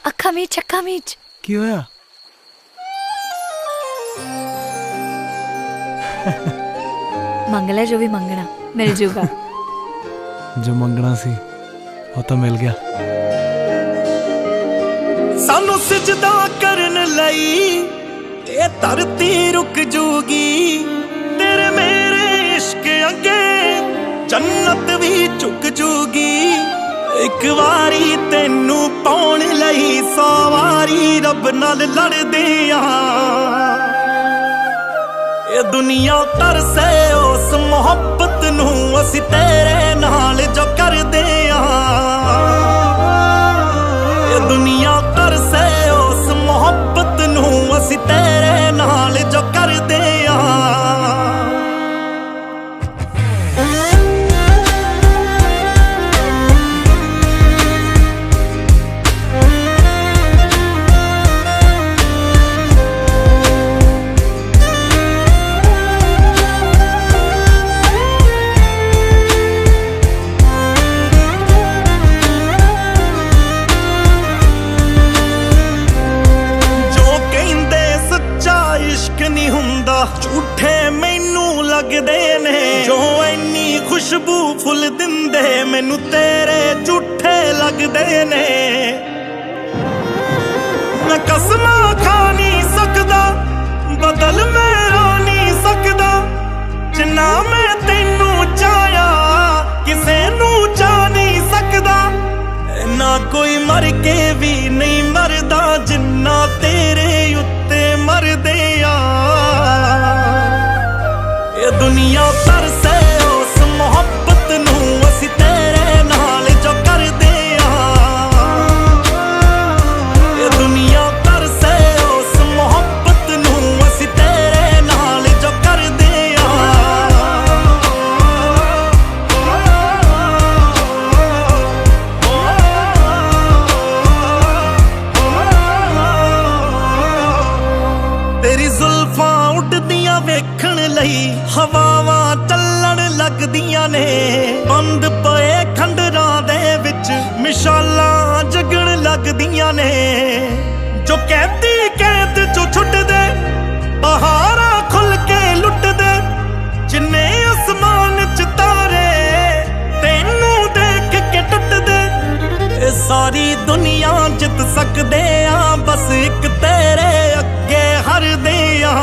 ਅੱਖਾਂ ਮੀਚ ਅੱਖਾਂ ਮੀਚ। ਕੀ ਹੋਇਆ? ਮੰਗ ਲੈ ਜੋ ਵੀ ਮੰਗਣਾ ਮਿਲ ਜੂਗਾ। ਜੋ ਮੰਗਣਾ ਸੀ ਉਹ ਤਾਂ ਮਿਲ ਗਿਆ। ਸਾਨੂੰ ਸਜਦਾ ਕਰਨ ਲਈ ਇਹ ਧਰਤੀ ਰੁਕ ਜੂਗੀ, ਤੇਰੇ ਮੇਰੇ ਇਸ਼ਕ ਅੱਗੇ ਜੰਨਤ ਵੀ ਝੁਕ ਜੂਗੀ। ਇੱਕ ਵਾਰੀ ਤੈਨੂੰ ਪਾਉਣ ਲਈ 100 ਵਾਰੀ ਰੱਬ ਨਾਲ ਲੜਦੇ ਆ। ਇਹ ਦੁਨੀਆ ਤਰਸੇ ਉਸ ਮੁਹੱਬਤ ਨੂੰ, ਅਸੀਂ ਤੇਰੇ ਨਾਲ ਜੋ ਕਰਦੇ ਆ। ਇਹ ਦੁਨੀਆ ਤਰਸੇ ਉਸ ਮੁਹੱਬਤ ਨੂੰ, ਅਸੀਂ ਤੇਰੇ ਨਾਲ ਜੋ ਕਰਦੇ ਆ। ਝੂਠੇ ਮੈਨੂੰ ਲੱਗਦੇ ਨੇ ਜੋ ਇੰਨੀ ਖੁਸ਼ਬੂ ਫੁੱਲ ਦਿੰਦੇ, ਮੈਨੂੰ ਤੇਰੇ ਝੂਠੇ ਲੱਗਦੇ ਨੇ। ਮੈਂ ਕਸਮਾਂ ਖਾ ਨਹੀਂ ਸਕਦਾ, ਬਦਲ ਮੇਰਾ ਨਹੀਂ ਸਕਦਾ। ਜਿੰਨਾ ਮੈਂ ਤੈਨੂੰ ਚਾਹਿਆ ਕਿਸੇ ਨੂੰ ਚਾਹ ਨਹੀਂ ਸਕਦਾ। ਨਾ ਕੋਈ ਮਰ ਕੇ ਵੀ ਨਹੀਂ ਮਰਦਾ ਜਿੰਨਾ ਤੇਰੇ ਉੱਤੇ ਮਰਦੇ ਆ। ਇਹ ਦੁਨੀਆ ਤਰਸੇ ਉਸ ਮੁਹੱਬਤ ਨੂੰ, ਅਸੀਂ ਤੇਰੇ ਨਾਲ ਜੋ ਕਰਦੇ ਆ। ਇਹ ਦੁਨੀਆ ਤਰਸੇ ਉਸ ਮੁਹੱਬਤ ਨੂੰ, ਅਸੀਂ ਤੇਰੇ ਨਾਲ ਜੋ ਕਰਦੇ ਆ। ਤੇਰੀ ਜ਼ੁਲਫਾਂ ਉੱਡਦੀਆਂ ਵੇਖਣ ਲਈ ਹਵਾਵਾਂ ਚੱਲਣ ਲੱਗਦੀਆਂ ਨੇ। ਬੰਦ ਪਏ ਖੰਡਰਾਂ ਦੇ ਵਿੱਚ ਮਿਸਾਲਾਂ ਜਗਣ ਲੱਗਦੀਆਂ ਨੇ। ਜੋ ਕੈਦੀ ਕੈਦ ਚੋਂ ਛੁੱਟਦੇ, ਪਹਾੜਾਂ ਖੁੱਲ ਕੇ ਲੁੱਟਦੇ। ਜਿੰਨੇ ਅਸਮਾਨ ਚ ਤਾਰੇ ਤੈਨੂੰ ਦੇਖ ਕੇ ਟੁੱਟਦੇ। ਇਹ ਸਾਰੀ ਦੁਨੀਆ ਜਿੱਤ ਸਕਦੇ ਆ, ਬਸ ਇੱਕ ਤੇਰੇ ਅੱਗੇ ਹਾਰਦੇ ਆ।